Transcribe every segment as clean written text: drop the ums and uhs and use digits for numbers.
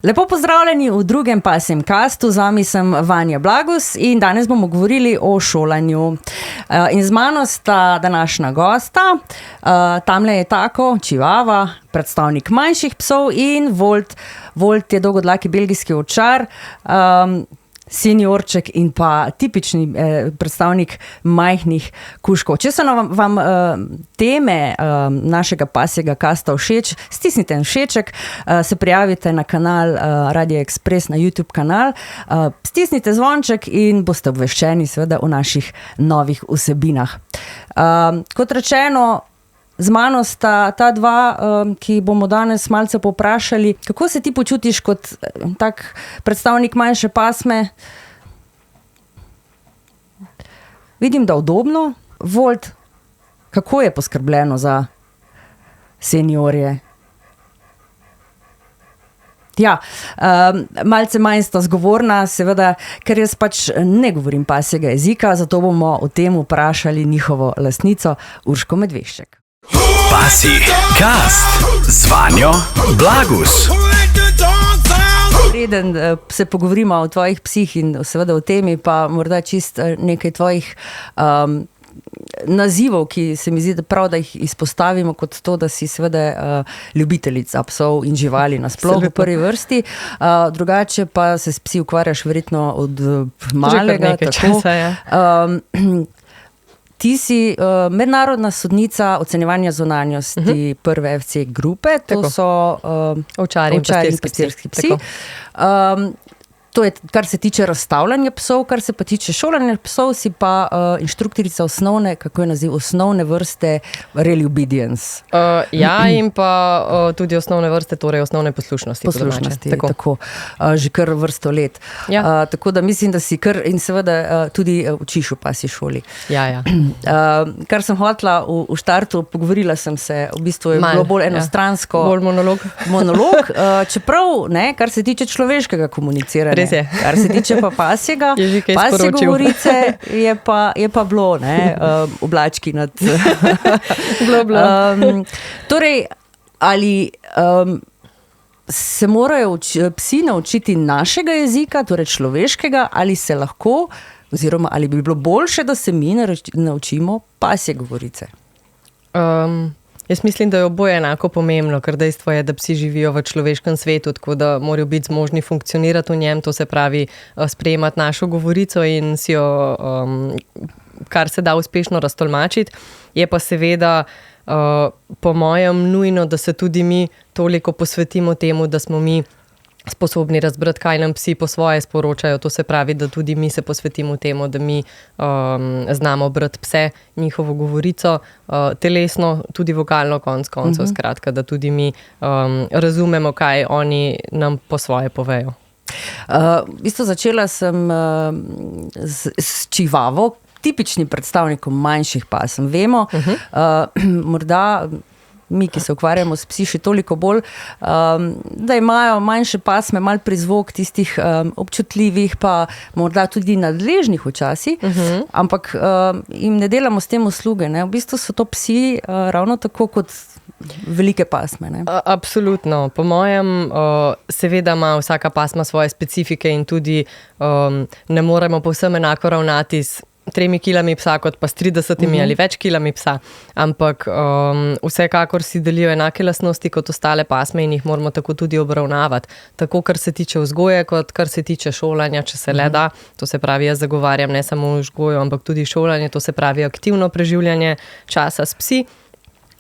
Lepo pozdravljeni v drugem pasjem kastu, z vami sem Vanja Blagus in danes bomo govorili o šolanju. In z mano sta današnja gosta, tamle je Tako, čivava, predstavnik manjših psov in Volt. Volt je dolgodlaki belgijski ovčar, seniorček in pa tipični predstavnik majhnih kužkov. Če so vam teme našega pasjega kasta všeč, stisnite všeček, se prijavite na kanal Radio Express, na YouTube kanal, stisnite zvonček in boste obveščeni seveda o naših novih vsebinah. Kot rečeno, z mano sta ta dva, ki bomo danes malce povprašali, kako se ti počutiš kot tak predstavnik manjše pasme? Vidim, da udobno. Volt, kako je poskrbljeno za seniorje? Ja, malce manj sta zgovorna, seveda, ker jaz pač ne govorim pasjega jezika, zato bomo o tem vprašali njihovo lastnico Urško Medvešček. Pasji kast z Vanjo Blagus. Preden se pogovorimo o tvojih psih in seveda o temi, pa morda čist nekaj tvojih nazivov, ki se mi zdi, da prav, da jih izpostavimo kot to, da si seveda ljubiteljica psov in živali nasploh v prvi vrsti. Drugače pa se s psi ukvarjaš verjetno od malega. Časa, ja. Ti si mednarodna sodnica ocenjevanja zunanjosti prve FC grupe, to Tako. so Ovčarji in pastirski psi. To je, kar se tiče razstavljanja psov, kar se pa tiče šolanja psov, si pa inštruktorica osnovne, kako je naziv, osnovne vrste Real Obedience. Ja, in pa tudi osnovne vrste, torej osnovne poslušnosti. Poslušnosti, Tako. tako. Že kar vrsto let. Ja. Tako da mislim, da si kar in seveda tudi učiš v pasji šoli. Ja. Kar sem hotela v štartu, pogovorila sem se, v bistvu je bilo bolj enostransko. Bolj Monolog, čeprav, ne, kar se tiče človeškega komuniciranja. Res je. Kar se tiče pa pasjega, Je že kaj pasje sporočil. govorice je pa bilo, ne, oblački nad... Bilo. Torej, ali se morajo psi naučiti našega jezika, torej človeškega, ali se lahko, oziroma ali bi bilo boljše, da se mi naučimo pasje govorice? Jaz mislim, da je oboje enako pomembno, ker dejstvo je, da psi živijo v človeškem svetu, tako da morajo biti zmožni funkcionirati v njem, to se pravi sprejemati našo govorico in si jo kar se da uspešno raztolmačiti. Je pa seveda po mojem nujno, da se tudi mi toliko posvetimo temu, da smo mi sposobni razbrati, kaj nam psi po svoje sporočajo. To se pravi, da tudi mi se posvetimo temu, da mi znamo brati pse, njihovo govorico, telesno, tudi vokalno konec koncev, skratka, da tudi mi razumemo, kaj oni nam po svoje povejo. V bistvu začela sem s čivavo, tipičnim predstavnikom manjših pasem. Vemo, morda mi, ki se ukvarjamo s psi, še toliko bolj, da imajo manjše pasme mal prizvok tistih občutljivih, pa morda tudi nadležnih včasih, ampak jim ne delamo s tem usluge. Ne? V bistvu so to psi ravno tako kot velike pasme. Ne? Absolutno. Po mojem, seveda ima vsaka pasma svoje specifike in tudi ne moremo povsem enako ravnati s 3 kilami psa, kot pa s 30 ali več kilami psa, ampak vsekakor si delijo enake lastnosti kot ostale pasme in jih moramo tako tudi obravnavati. Tako, kar se tiče vzgoje, kot kar se tiče šolanja, če se le da. To se pravi, jaz zagovarjam ne samo vzgojo, ampak tudi šolanje, to se pravi aktivno preživljanje časa s psi,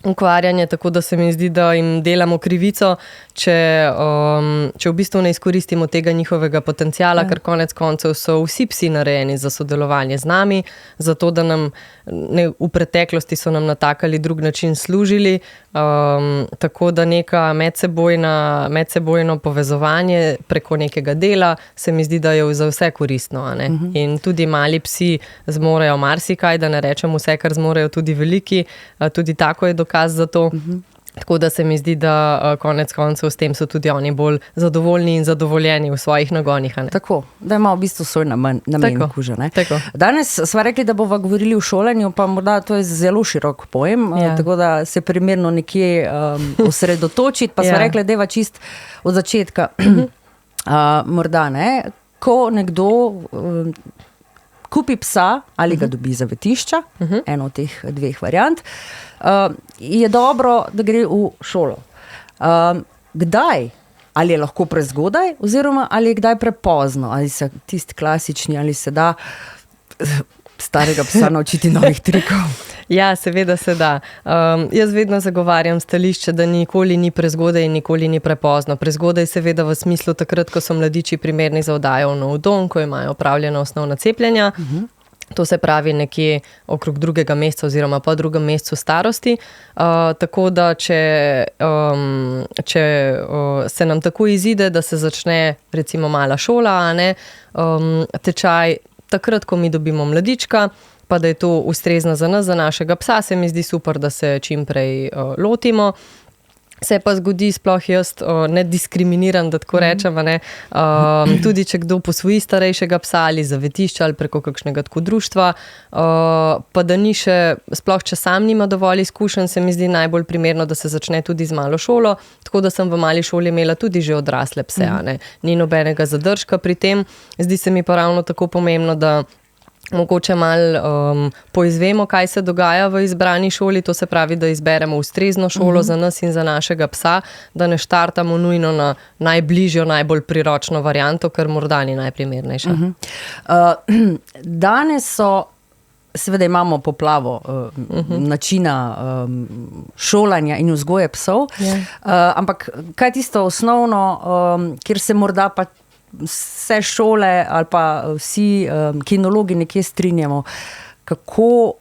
ukvarjanje, tako da se mi zdi, da jim delamo krivico, če v bistvu ne izkoristimo tega njihovega potenciala, ker konec koncev so vsi psi narejeni za sodelovanje z nami, zato da nam v preteklosti so nam na tak ali drug način služili, tako da neka medsebojno povezovanje preko nekega dela se mi zdi, da je za vse koristno. A ne? In tudi mali psi zmorejo marsikaj, da ne rečem vse, kar zmorejo tudi veliki, tudi Tako je dokaz za to. Tako da se mi zdi, da konec koncev s tem so tudi oni bolj zadovoljni in zadovoljeni v svojih nagonih. Tako, da ima v bistvu svoj namen kuža. Tako. Danes sva rekli, da bova govorili o šolanju, pa morda to je zelo širok pojem, tako da se primerno nekje osredotočiti, pa sva rekli, deva čist od začetka. Morda ne, ko nekdo kupi psa ali ga dobi zavetišča, eno od teh dveh variant, je dobro, da gre v šolo. Kdaj? Ali je lahko prezgodaj, oziroma ali je kdaj prepozno, ali se tisti klasični, ali se da starega psa naučiti novih trikov? Ja, seveda se da. Jaz vedno zagovarjam stališče, da nikoli ni prezgodaj in nikoli ni prepozno. Prezgodaj seveda v smislu takrat, ko so mladiči primerni za oddajo v nov dom, ko imajo opravljena osnovna cepljenja. To se pravi nekje okrog 2. meseca oziroma po 2. mesecu starosti. Tako da, če se nam tako izide, da se začne recimo mala šola, tečaj takrat, ko mi dobimo mladička, pa da je to ustrezno za nas, za našega psa, se mi zdi super, da se čim prej lotimo. Se pa zgodi, sploh jaz ne diskriminiram, da tako rečem, tudi če kdo posvoji starejšega psa ali zavetišča ali preko kakšnega tako društva, pa da ni še, sploh če sam nima dovolj izkušenj, se mi zdi najbolj primerno, da se začne tudi z malo šolo, tako da sem v mali šoli imela tudi že odrasle pse, ni nobenega zadržka pri tem. Zdi se mi pa ravno tako pomembno, da mogoče malo poizvemo, kaj se dogaja v izbrani šoli, to se pravi, da izberemo ustrezno šolo za nas in za našega psa, da ne štartamo nujno na najbližjo, najbolj priročno varianto, ker morda ni najprimernejša. Danes so, seveda imamo poplavo načina šolanja in vzgoje psov, ampak kaj je tisto osnovno, kjer se morda pa vse šole ali pa vsi kinologi nekje strinjamo, kako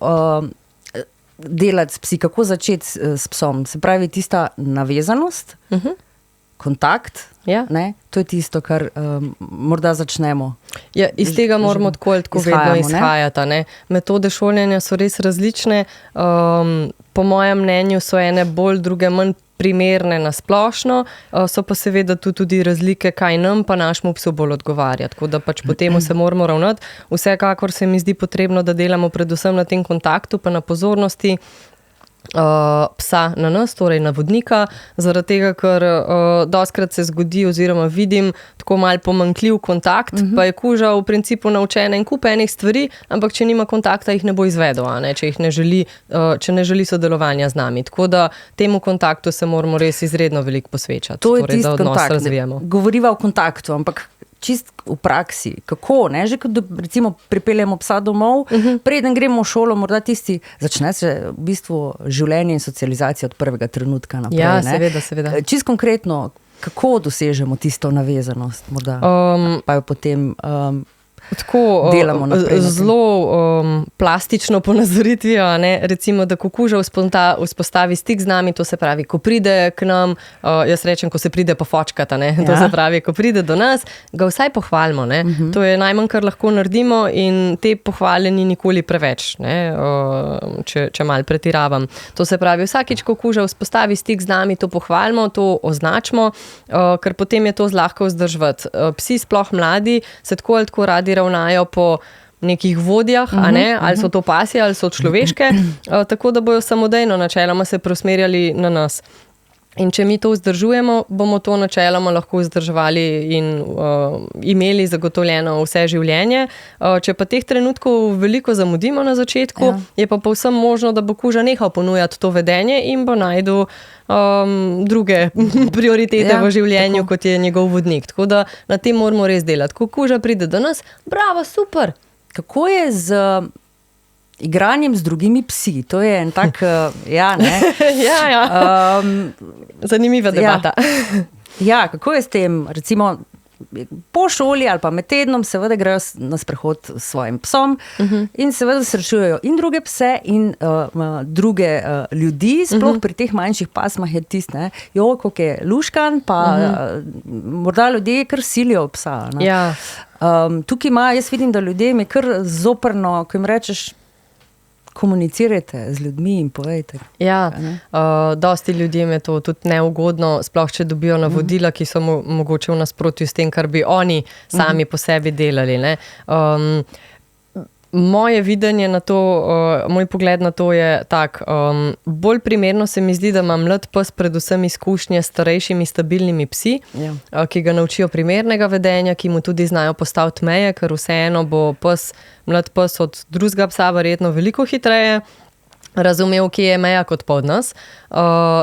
delati s psi, kako začeti s psom. Se pravi, tista navezanost, kontakt, to je tisto, kar morda začnemo. Ja, iz tega moramo tako ali tako vedno izhajati. Metode šolanja so res različne. Po mojem mnenju so ene bolj, druge manj primerne na splošno, so pa seveda tudi razlike, kaj nam pa našemu psu bolj odgovarja. Tako da pač po temu se moramo ravnati. Vsekakor se mi zdi potrebno, da delamo predvsem na tem kontaktu, pa na pozornosti psa na nas, torej na vodnika, zaradi tega, ker dostikrat se zgodi oziroma vidim tako mal pomanjkljiv kontakt, pa je kuža v principu naučena in kup enih stvari, ampak če nima kontakta, jih ne bo izvedel, če ne želi sodelovanja z nami. Tako da temu kontaktu se moramo res izredno veliko posvečati. To je torej, tisti kontakt. Govoriva o kontaktu, ampak čist v praksi, kako, že ko recimo pripeljemo psa domov, preden gremo v šolo, morda tisti, začne se v bistvu življenje in socializacija od prvega trenutka naprej. Ja, seveda. Čist konkretno, kako dosežemo tisto navezanost, morda, pa jo potem tako delamo naprej. Zelo plastično ponazoritvijo, recimo, da ko kuža vzpostavi stik z nami, to se pravi, ko pride k nam, jaz rečem, ko se pride pofočkati, to se pravi, ko pride do nas, ga vsaj pohvalimo, To je najmanj, kar lahko naredimo in te pohvale ni nikoli preveč, če malo pretiravam. To se pravi, vsakič, ko kuža vzpostavi stik z nami, to pohvalimo, to označimo, ker potem je to zlahka vzdrževati. Psi, sploh mladi, se tako ali tako radi ravnajo po nekih vodjah, ali so to pasje, ali so človeške, tako da bojo samodejno načeloma se preusmerjali na nas. In če mi to vzdržujemo, bomo to načeloma lahko vzdrževali in imeli zagotovljeno vse življenje. Če pa teh trenutkov veliko zamudimo na začetku, je pa povsem možno, da bo kuža nehal ponujati to vedenje in bo najdel druge prioritete v življenju, tako kot je njegov vodnik. Tako da na tem moramo res delati. Ko kuža pride do nas, bravo, super! Kako je z igranjem z drugimi psi? To je en tak, zanimiva debata. Kako je s tem, recimo, po šoli ali pa med tednom seveda grejo na sprehod s svojim psom in seveda srečujejo in druge pse in druge ljudi, sploh pri teh manjših pasmah je tisto, koliko je luškan, pa morda ljudje kar silijo psa. Tukaj jaz vidim, da ljudem je kar zoprno, ko jim rečeš, komunicirajte z ljudmi in povejte. Ja, dosti ljudem je to tudi neugodno, sploh če dobijo navodila, ki so mogoče v nasprotju s tem, kar bi oni sami po sebi delali. Moje videnje na to, moj pogled na to je tak, bolj primerno se mi zdi, da ima mlad pes predvsem izkušnje s starejšimi stabilnimi psi, ki ga naučijo primernega vedenja, ki mu tudi znajo postaviti meje, ker vseeno bo mlad pes od drugega psa verjetno veliko hitreje razumel, kje je meja kot pa od nas.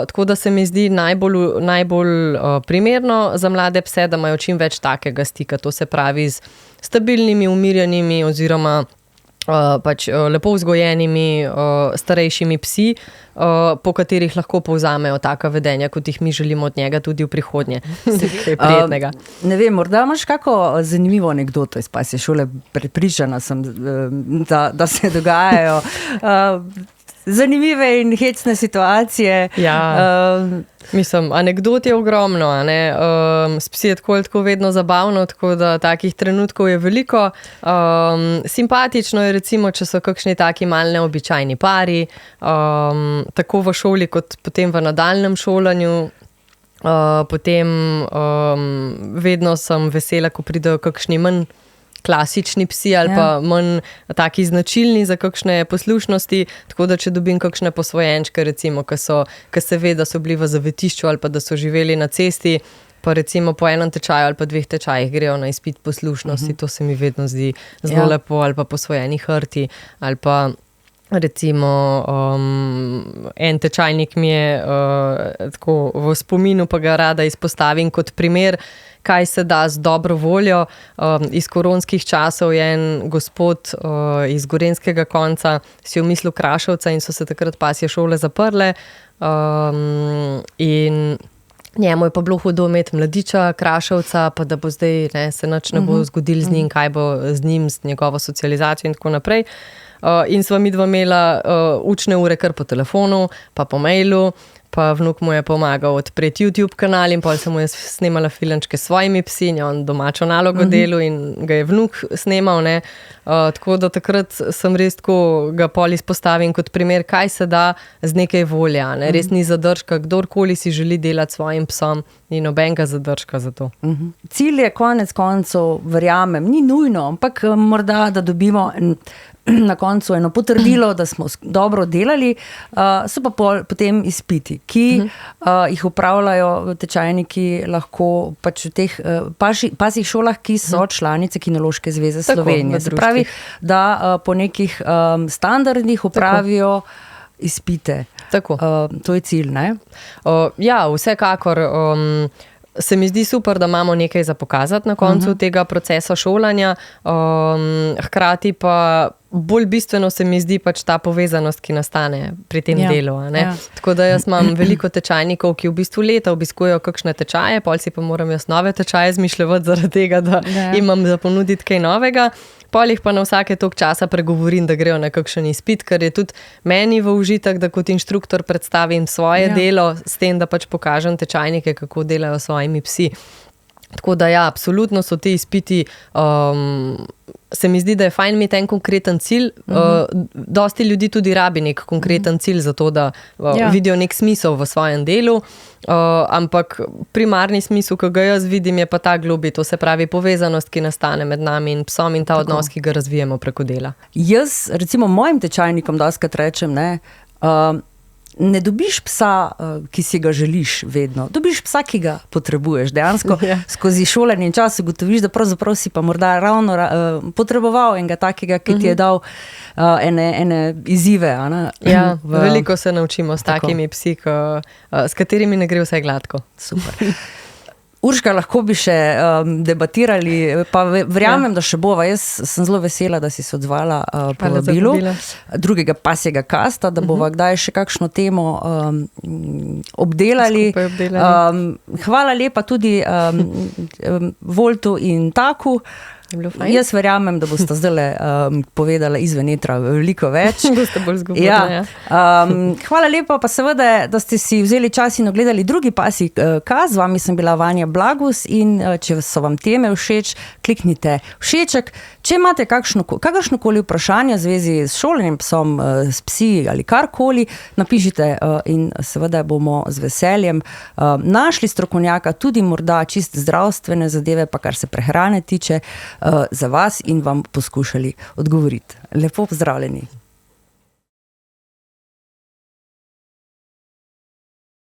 Tako da se mi zdi najbolj primerno za mlade pse, da imajo čim več takega stika, to se pravi z stabilnimi, umirjenimi oziroma pač lepo vzgojenimi starejšimi psi, po katerih lahko povzamejo taka vedenja, kot jih mi želimo od njega tudi v prihodnje. Prijetnega. Ne vem, morda imaš kako zanimivo anekdoto iz pasje šole, prepričana sem, da se dogajajo zanimive in hecne situacije. Ja, mislim, anekdot je ogromno, a ne? S psi je tako vedno zabavno, tako da takih trenutkov je veliko. Simpatično je recimo, če so kakšni taki mal neobičajni pari, tako v šoli kot potem v nadaljnjem šolanju. Potem vedno sem vesela, ko pridejo kakšni manj klasični psi ali pa manj taki značilni za kakšne poslušnosti, tako da če dobim kakšne posvojenčke, recimo, ki se ve, da so bili v zavetišču ali pa da so živeli na cesti, pa recimo po enem tečaju ali pa 2 tečajih grejo na izpit poslušnosti, to se mi vedno zdi zelo lepo, ali pa posvojeni hrti, ali pa recimo en tečajnik mi je tako v spominu, pa ga rada izpostavim kot primer, kaj se da z dobro voljo. Iz koronskih časov je en gospod iz gorenjskega konca si omislil Krašovca in so se takrat pasje šole zaprle in njemu je pa bilo hudo imeti mladiča Krašovca, pa da bo zdaj se nič ne bo zgodilo z njim, kaj bo z njim, z njegovo socializacijo in tako naprej. In sva midva imela učne ure kar po telefonu, pa po mailu, pa vnuk mu je pomagal odpreti YouTube kanal in pol sem mu jaz snemala filmčke s svojimi psi in on domačo nalogo delu in ga je vnuk snemal, ne. Tako da takrat sem res tako ga pol izpostavim kot primer, kaj se da z nekaj volja, ne. Res ni zadržka, kdorkoli si želi delati svojim psom, ni nobenega zadržka za to. Cilj je konec koncev, verjamem, ni nujno, ampak morda, da dobimo na koncu eno potrdilo, da smo dobro delali, so pa potem izpiti, ki jih upravljajo tečajniki lahko pač v teh pasjih šolah, ki so članice Kinološke zveze Slovenije. Se pravi, da po nekih standardih upravijo izpite. Tako. To je cilj, ne? Ja, vsekakor. Se mi zdi super, da imamo nekaj za pokazati na koncu tega procesa šolanja, hkrati pa bolj bistveno se mi zdi pač ta povezanost, ki nastane pri tem delu. Tako da jaz imam veliko tečajnikov, ki v bistvu leta obiskujejo kakšne tečaje, pol si pa moram jaz nove tečaje izmišljati zaradi tega, da imam za ponuditi kaj novega. Pol jih pa na vsake toliko časa pregovorim, da grejo na kakšen izpit, ker je tudi meni v užitek, da kot inštruktor predstavim svoje delo s tem, da pač pokažem tečajnike, kako delajo s svojimi psi. Tako da ja, absolutno so ti izpiti, se mi zdi, da je fajn imeti en konkreten cilj. Dosti ljudi tudi rabi nek konkreten cilj za to, da vidijo nek smisel v svojem delu, ampak primarni smisel, ki ga jaz vidim, je pa ta globi, to se pravi povezanost, ki nastane med nami in psom in ta odnos, ki ga razvijemo preko dela. Jaz recimo mojim tečajnikom dostikrat rečem, ne dobiš psa, ki si ga želiš vedno. Dobiš psa, ki ga potrebuješ. Dejansko skozi šolanje in čas ugotoviš, da pravzaprav si pa morda ravno potreboval enega takega, ki ti je dal ene izzive. Ja, veliko se naučimo s takimi psi, s katerimi ne gre vse gladko. Super. Urška, lahko bi še debatirali, pa verjamem, da še bova. Jaz sem zelo vesela, da si se odzvala povabilu drugega pasjega kasta, da bova kdaj še kakšno temo obdelali. Hvala lepa tudi Voltu in Taku. Jaz verjamem, da boste zdaj povedala izven etra veliko več. Boste bolj zgovorili. Hvala lepa pa seveda, da ste si vzeli čas in ogledali drugi pasji kast. Z vami sem bila Vanja Blagus in če so vam teme všeč, kliknite všeček. Če imate kakršnokoli vprašanje v zvezi s šolanjem psom, s psi ali karkoli, napišite in seveda bomo z veseljem našli strokovnjaka, tudi morda čist zdravstvene zadeve, pa kar se prehrane tiče, za vas in vam poskušali odgovoriti. Lepo pozdravljeni.